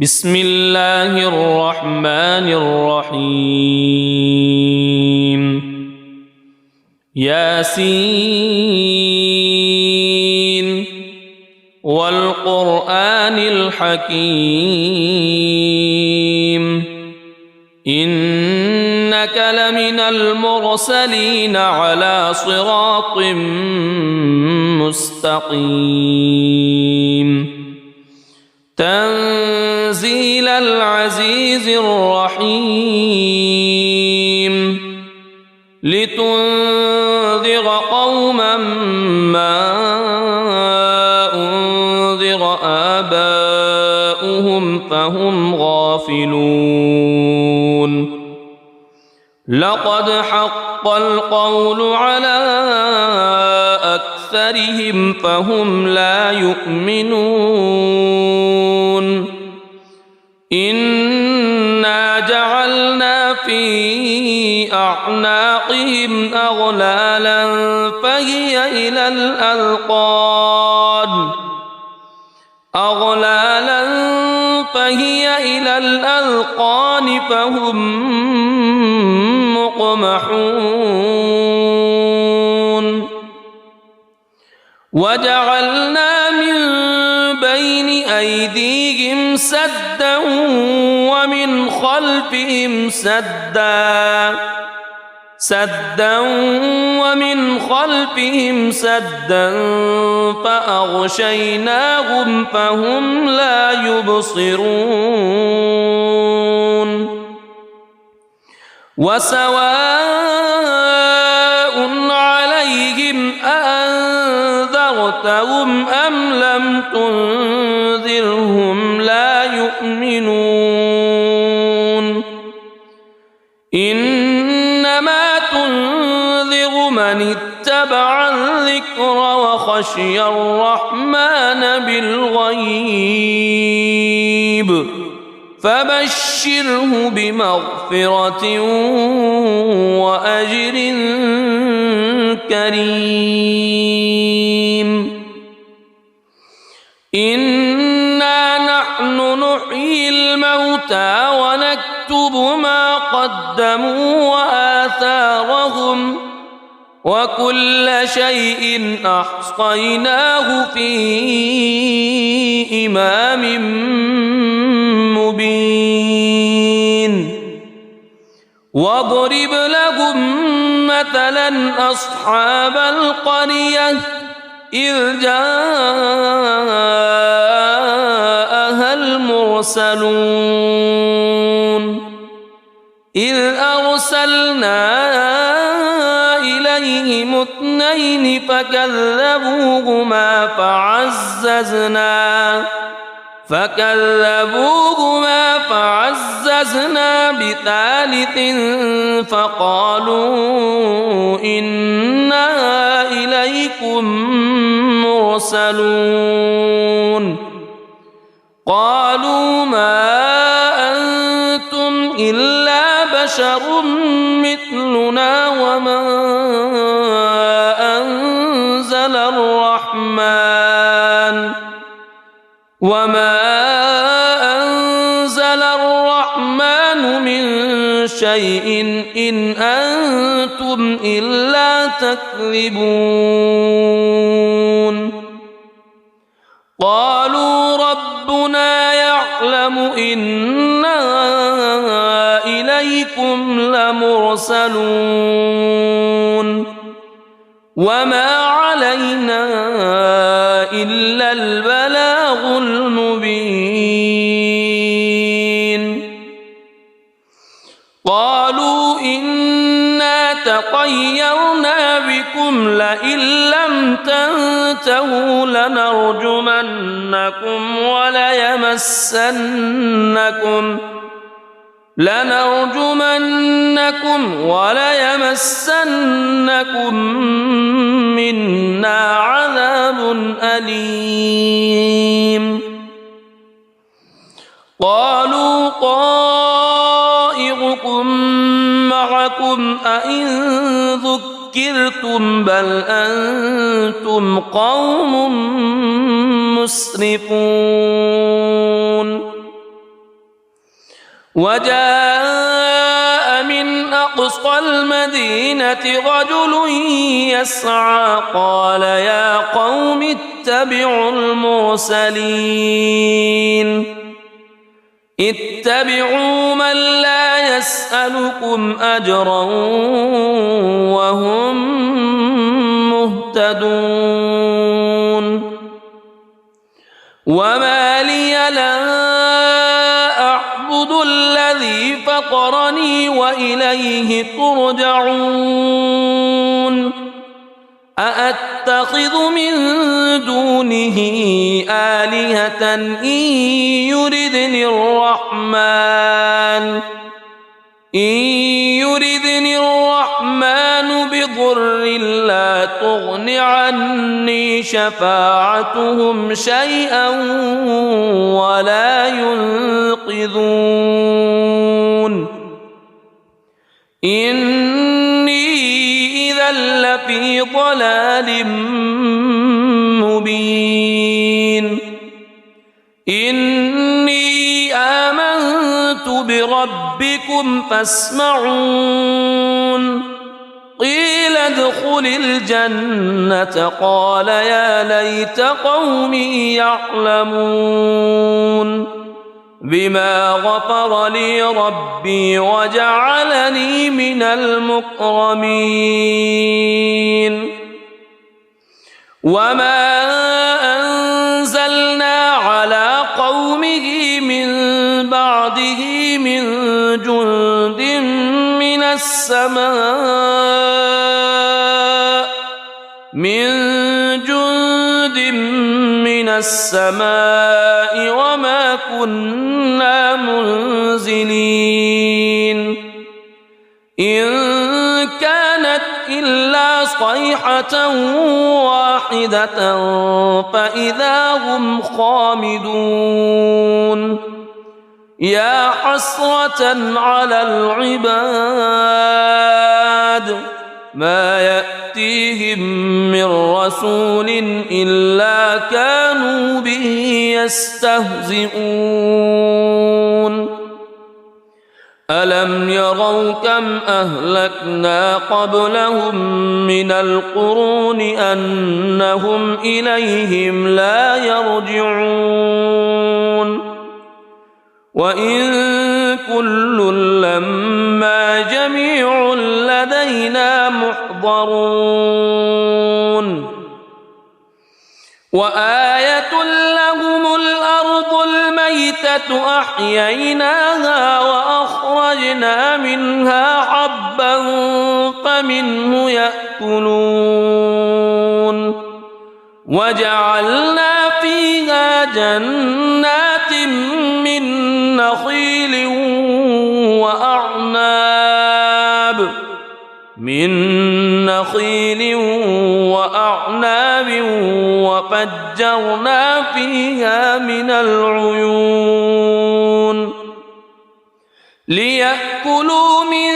بسم الله الرحمن الرحيم ياسين والقرآن الحكيم إنك لمن المرسلين على صراط مستقيم تنزيل العزيز الرحيم لتنذر قوما ما أنذر آباؤهم فهم غافلون لقد حق القول على أكثرهم فهم لا يؤمنون إنا جعلنا في أعناقهم أغلالا فهي إلى الأذقان فهم مقمحون وجعلنا من بين أيديهم سدا ومن خلفهم سدا فأغشيناهم فهم لا يبصرون وسواء عليهم أأنذرتهم أم لم تنذرهم لا يؤمنون إنما تنذر من اتبع الذكر وخشي الرحمن بالغيب فبشره بمغفرة وأجر كريم إنا نحن نحيي الموتى ونكتب ما قدموا وآثارهم وكل شيء أحصيناه في إمام مبين واضرب لهم مثلا أصحاب القرية إذ جاءها المرسلون إذ أرسلنا إليهم اثنين فكذبوهما فعززنا بثالث فقالوا إنا إليكم مرسلون قالوا ما أنتم إلا بشر مثلنا وما أنزل الرحمن من شيء إن أنتم إلا تكذبون قالوا ربنا يعلم إنا إليكم لمرسلون وما علينا إلا البلاغ المبين قالوا إنا تطيرنا بكم لئن لم تنتهوا لنرجمنكم وليمسنكم منا عذاب أليم قالوا طائركم معكم أئن ذكرتم بل أنتم قوم مسرفون وجاء من أقصى المدينة رجل يسعى قال يا قوم اتبعوا المرسلين اتبعوا من لا يسألكم أجرا وهم مهتدون وما لي لا أعبد الذي فطرني وإليه ترجعون أأتخذ من دونه آلهة إن يردني الرحمن بضر لا تغن عني شفاعتهم شيئا ولا ينقذون إني إذا لفي ضلال مبين إني آمنت بربكم فاسمعون قيل ادخل الجنة قال يا ليت قومي يعلمون بما غفر لي ربي وجعلني من المكرمين وما أنزلنا على قومه من بعده من جند من السماء وما كنا منزلين إن كانت إلا صيحة واحدة فإذا هم خامدون يا حسرة على العباد ما يأتيهم من رسول إلا كانوا به يستهزئون ألم يروا كم أهلكنا قبلهم من القرون أنهم إليهم لا يرجعون وإن كل لما جميع لدينا محضرون وآية لهم الأرض الميتة أحييناها وأخرجنا منها حبا فمنه يأكلون وجعلنا فيها جنات من نخيل وأعناب وفجرنا فيها من العيون ليأكلوا من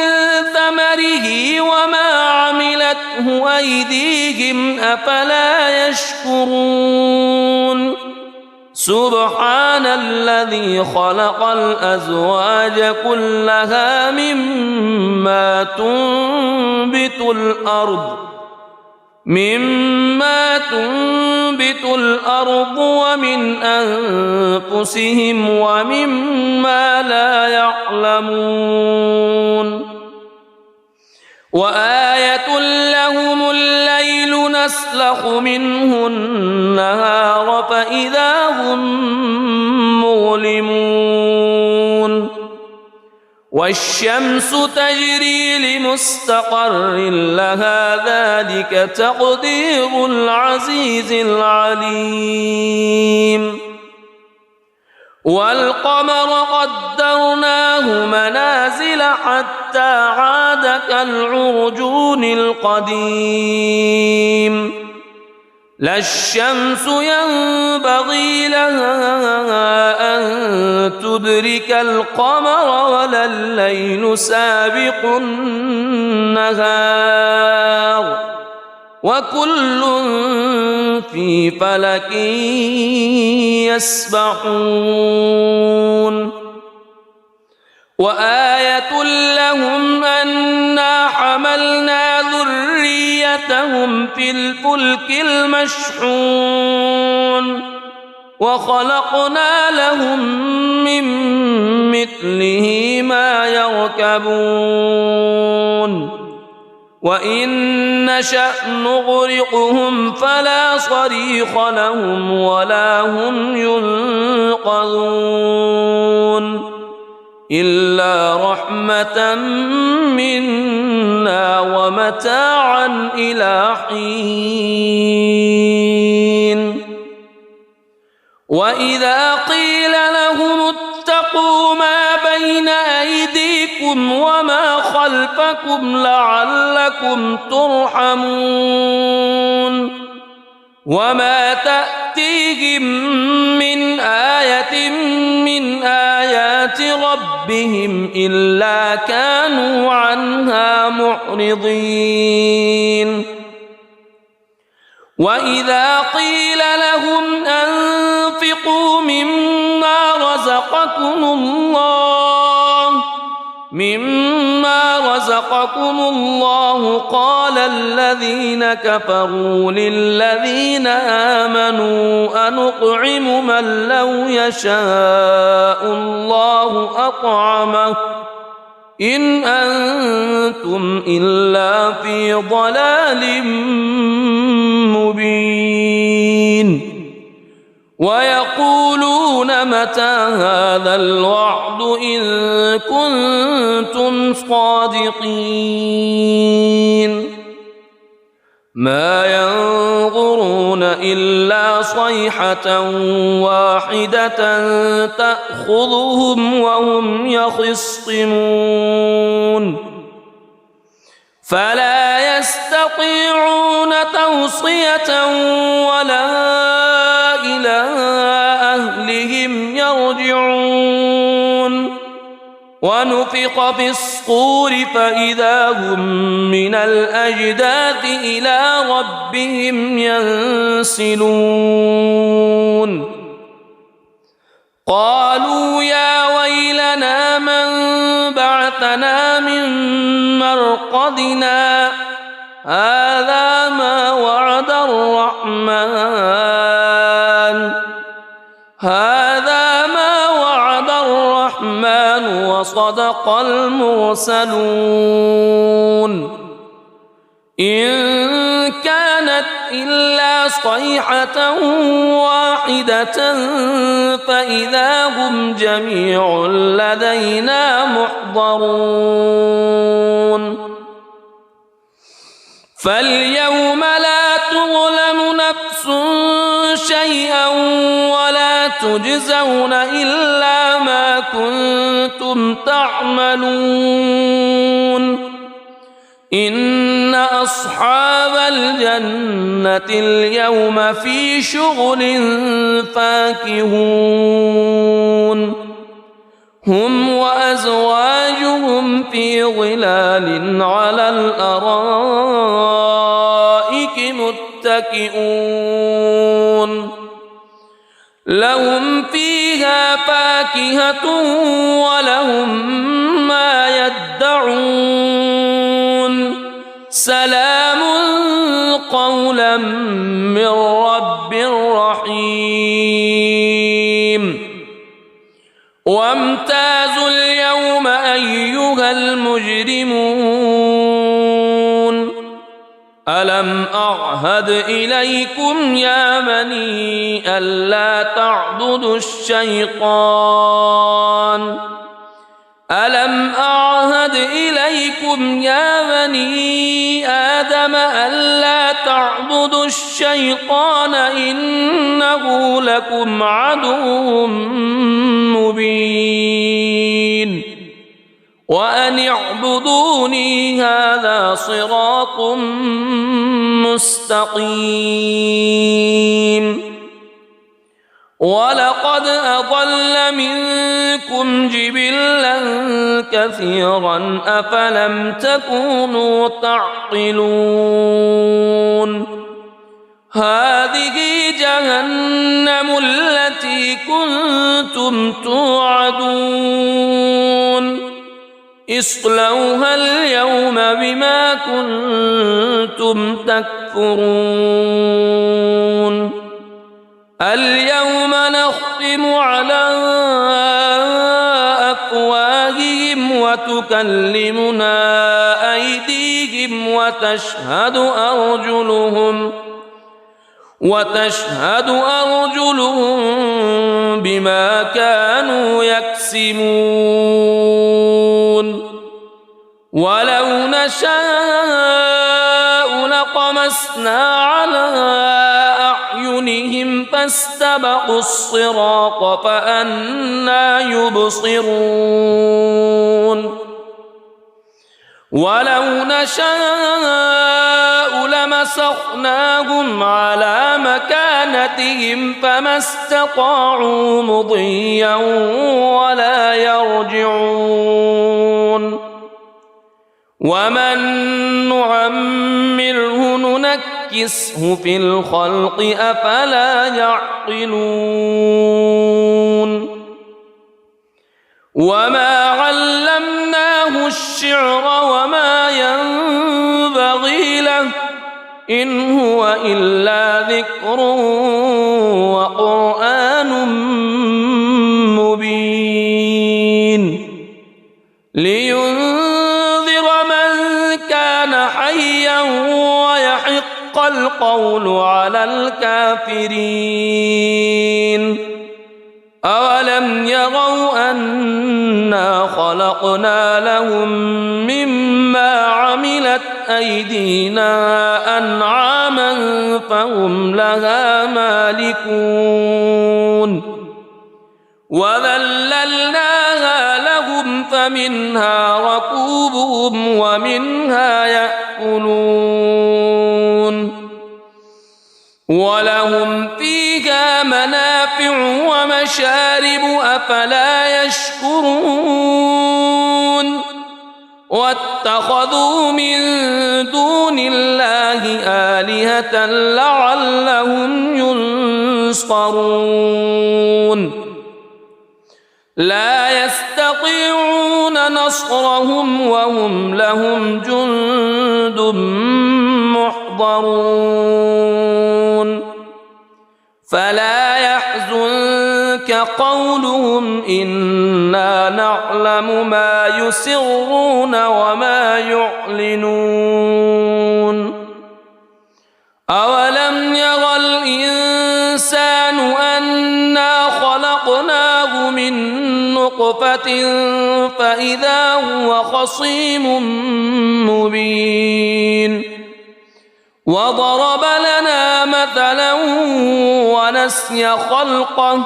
ثمره وما عملته أيديهم أفلا يشكرون سبحان الذي خلق الأزواج كلها مما تنبت الأرض ومن أنفسهم ومما لا يعلمون وآية لهم الليل نسلخ منه النهار فإذا هم مظلمون والشمس تجري لمستقر لها ذلك تقدير العزيز العليم والقمر قدرناه منازل حتى عاد كالعرجون القديم لا الشمس ينبغي لها أن تدرك القمر ولا الليل سابق النهار وكل في فلك يسبحون وآية لهم أنا حملنا ذريتهم في الفلك المشحون وخلقنا لهم من مثله ما يركبون وإن نشأ نغرقهم فلا صريخ لهم ولا هم ينقذون إلا رحمة منا ومتاعا إلى حين وإذا قيل لهم اتقوا ما بين أيديكم وما خلفكم لعلكم ترحمون وما تأتيهم من آية من آيات ربهم إلا كانوا عنها معرضين وإذا قيل لهم أنفقوا مما رزقكم الله قال الذين كفروا للذين آمنوا أنطعم من لو يشاء الله أطعمه إن أنتم إلا في ضلال مبين ويقولون متى هذا الوعد إن كنتم صادقين ما ينظرون إلا صيحة واحدة تأخذهم وهم يخصمون فلا يستطيعون توصية ولا إلى أهلهم يرجعون ونفخ في الصور فإذا هم من الأجداث إلى ربهم ينسلون قالوا يا ويلنا من بعثنا من مرقدنا هذا ما وعد الرحمن وصدق المرسلون إن كانت إلا صيحة واحدة فإذا هم جميع لدينا محضرون فاليوم لا تظلم نفس شيئا ولا تجزون إلا ما كنتم تعملون إن أصحاب الجنة اليوم في شغل فاكهون هم وأزواجهم في ظلال على الأرائك متكئون لهم فيها فاكهة ولهم ما يدعون سلام قولا من رب رحيم وامتازوا اليوم أيها المجرمون ألم أعهد إليكم يا بني ألا تعبدوا الشيطان ألم أعهد إليكم يا بني آدم ألا تعبدوا الشيطان إنه لكم عدو مبين وأن اعبدوني هذا صراط مستقيم ولقد أضل منكم جبلا كثيرا أفلم تكونوا تعقلون هذه جهنم التي كنتم توعدون اصلوها اليوم بما كنتم تكفرون اليوم نختم على أفواههم وتكلمنا أيديهم وتشهد أرجلهم بما كانوا يكسبون ولو نشاء لطمسنا على أعينهم فاستبقوا الصراط فأنى يبصرون ولو نشاء لمسخناهم على مكانتهم فما استطاعوا مضيا ولا يرجعون ومن نعمره ننكسه في الخلق أفلا يعقلون وما علمناه الشعر وما ينبغي له إن هو إلا ذكر وقرآن مبين لينذر من كان حيا ويحق القول على الكافرين أولم يروا أنا خلقنا لهم مما عملت أيدينا أنعاما فهم لها مالكون وذللناها لهم فمنها ركوبهم ومنها يأكلون ولهم فيها منافع ومشارب أفلا يشكرون واتخذوا من دون الله آلهة لعلهم ينصرون لا يستطيعون نصرهم وهم لهم جند محضرون فلا يحزنك قولهم إنا نعلم ما يسرون وما يعلنون أولم ير الإنسان أنا خلقناه من نطفة فإذا هو خصيم مبين وضرب لنا مثلا ونسي خلقه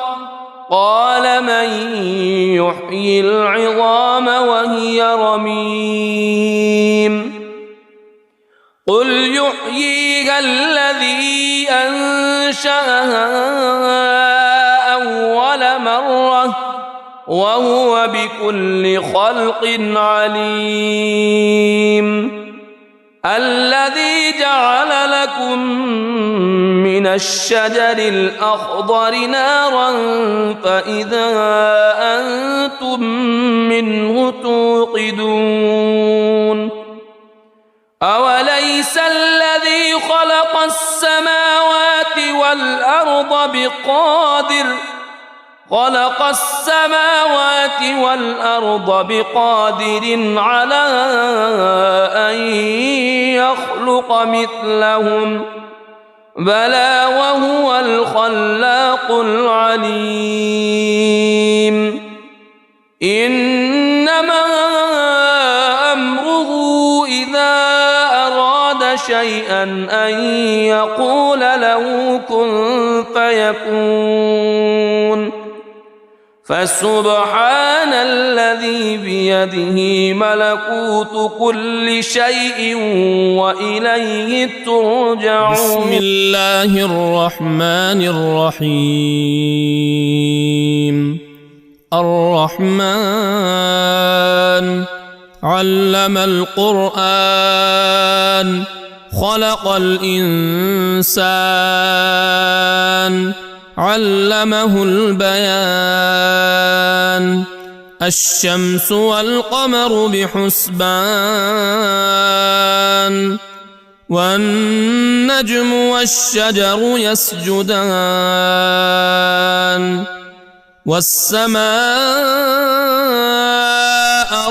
قال من يحيي العظام وهي رميم قل يحييها الذي أنشأها أول مرة وهو بكل خلق عليم الذي جعل لكم من الشجر الأخضر نارا فإذا أنتم منه توقدون أوليس الذي خلق السماوات والأرض بقادر على أن يخلق مثلهم بلى وهو الخلاق العليم إنما أمره إذا أراد شيئا أن يقول له كن فيكون فسبحان الذي بيده ملكوت كل شيء وإليه ترجعون بسم الله الرحمن الرحيم الرحمن علم القرآن خلق الإنسان علمه البيان الشمس والقمر بحسبان والنجم والشجر يسجدان والسماء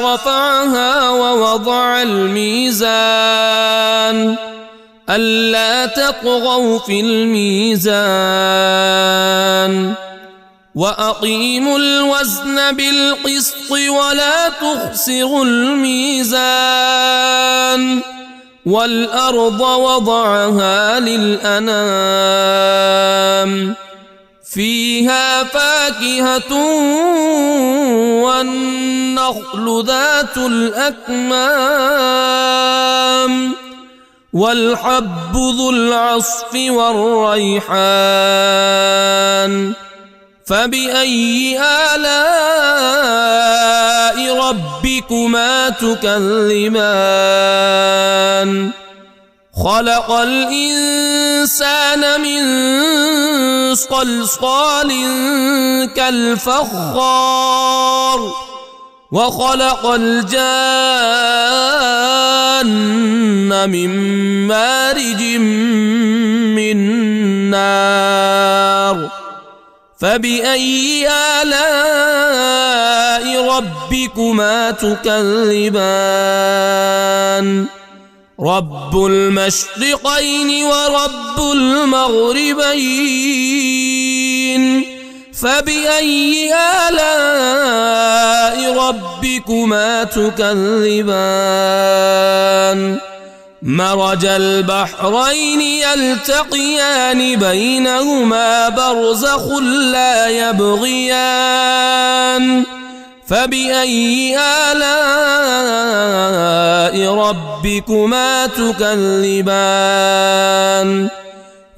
رفعها ووضع الميزان ألا تطغوا في الميزان وأقيموا الوزن بالقسط ولا تخسروا الميزان والأرض وضعها للأنام فيها فاكهة والنخل ذات الأكمام والحب ذو العصف والريحان فبأي آلاء ربكما تكذبان خلق الإنسان من صلصال كالفخار وخلق الجان من مارج من نار فبأي آلاء ربكما تكذبان رب المشرقين ورب المغربين فبأي آلاء ربكما تكذبان مرج البحرين يلتقيان بينهما برزخ لا يبغيان فبأي آلاء ربكما تكذبان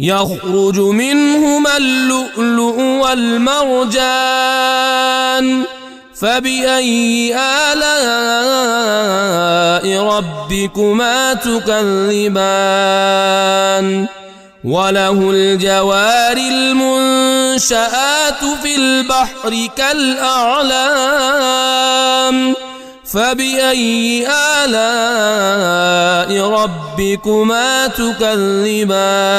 يخرج منهما اللؤلؤ والمرجان فبأي آلاء ربكما تكذبان وله الجوار المنشآت في البحر كالأعلام فبأي آلاء ربكما تكذبان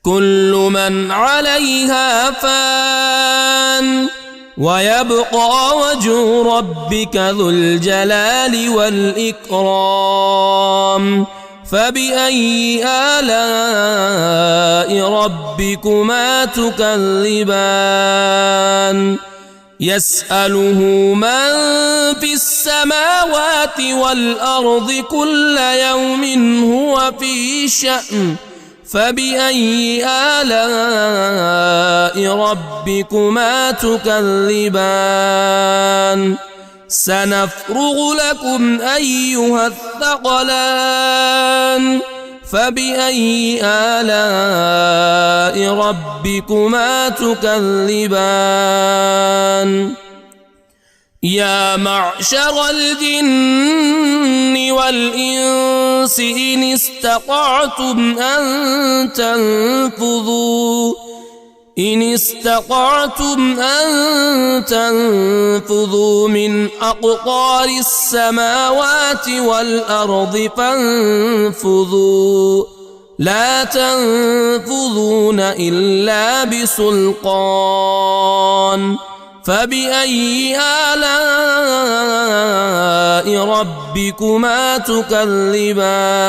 كل من عليها فان ويبقى وجه ربك ذو الجلال والإكرام فبأي آلاء ربكما تكذبان يسأله من في السماوات والأرض كل يوم هو في شأن فبأي آلاء ربكما تكذبان سنفرغ لكم أيها الثقلان فبأي آلاء ربكما تكذبان يا معشر الجن والإنس إن استطعتم أن تنفذوا من أقطار السماوات والأرض فانفذوا لا تنفذون إلا بسلطان فبأي آلاء ربكما تكذبان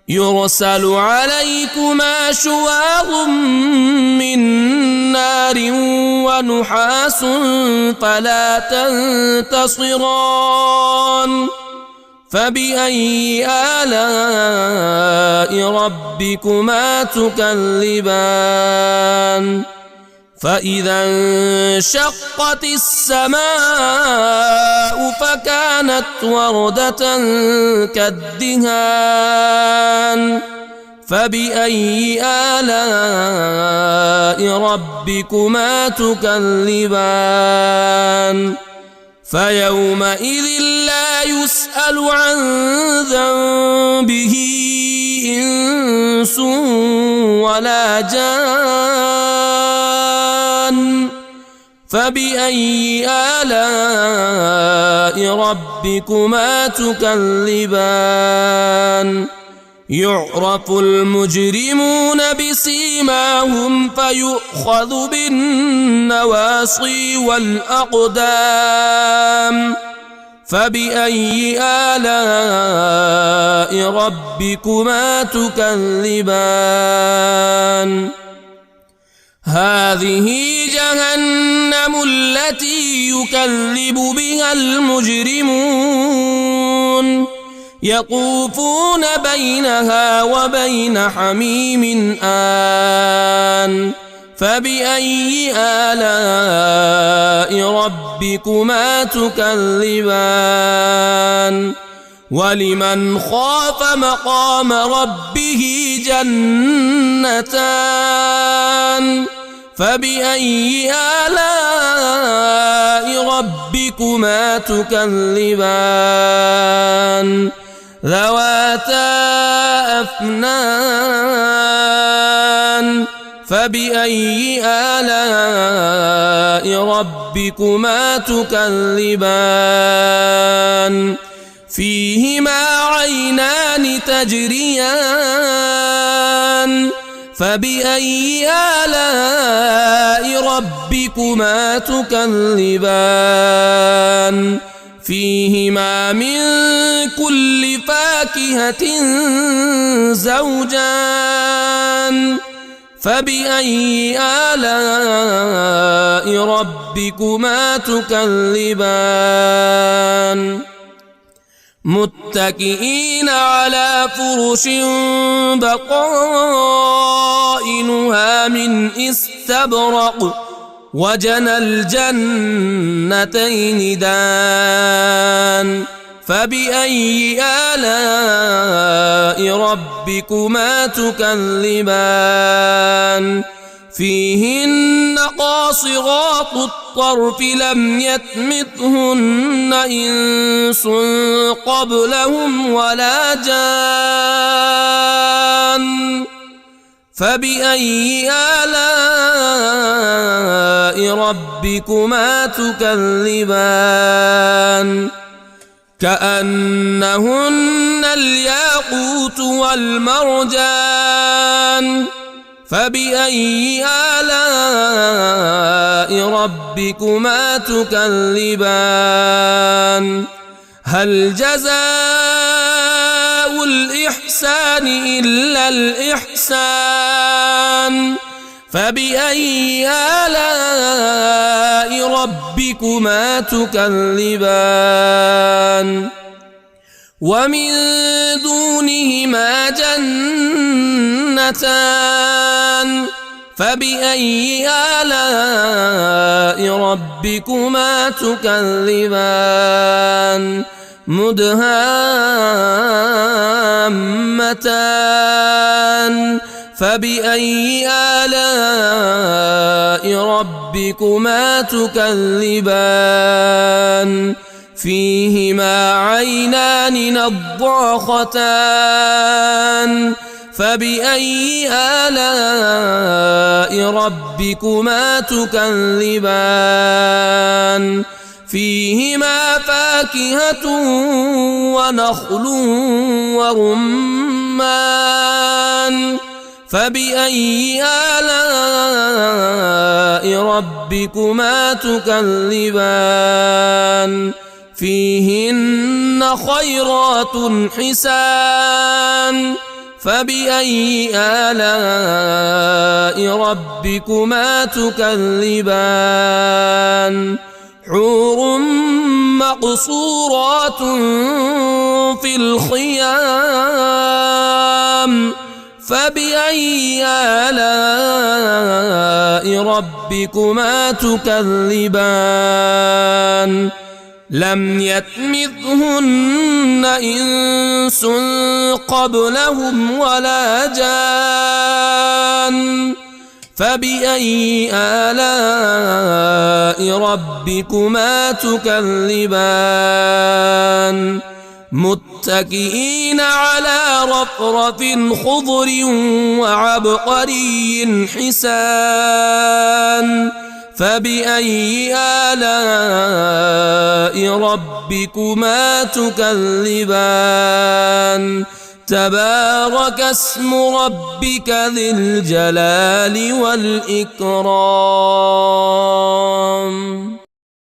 يرسل عليكما شواظ من نار ونحاس فلا تنتصران فبأي آلاء ربكما تكذبان فإذا انشقت السماء فكانت وردة كالدهان فبأي آلاء ربكما تكذبان فيومئذ لا يسأل عن ذنبه إنس ولا جان فبأي آلاء ربكما تكذبان يعرف المجرمون بسيماهم فيؤخذ بالنواصي والأقدام فبأي آلاء ربكما تكذبان هذه جهنم التي يكذب بها المجرمون يطوفون بينها وبين حميم آن فبأي آلاء ربكما تكذبان ولمن خاف مقام ربه جنتان فبأي آلاء ربكما تكذبان ذواتا أفنان فبأي آلاء ربكما تكذبان فيهما عينان تجريان فبأي آلاء ربكما تكذبان فيهما من كل فاكهة زوجان فبأي آلاء ربكما تكذبان متكئين على فرش بطائنها من استبرق وجنى الجنتين دان فبأي آلاء ربكما تكذبان فيهن قاصرات الطرف لم يطمثهن إنس قبلهم ولا جان فبأي آلاء ربكما تكذبان كأنهن الياقوت والمرجان فبأي آلاء ربكما تكذبان هل جزاء الإحسان إلا الإحسان فبأي آلاء ربكما تكذبان ومن دونهما جنتان فبأي آلاء ربكما تكذبان مدهامتان فبأي آلاء ربكما تكذبان فيهما عينان نضاختان فبأي آلاء ربكما تكذبان فيهما فاكهة ونخل ورمان فبأي آلاء ربكما تكذبان فيهن خيرات حسان فبأي آلاء ربكما تكذبان حور مقصورات في الخيام فبأي آلاء ربكما تكذبان لم يطمثهن إنس قبلهم ولا جان فبأي آلاء ربكما تكذبان متكئين على رفرف خضر وعبقري حسان فبأي آلاء ربكما تكذبان تبارك اسم ربك ذي الجلال والإكرام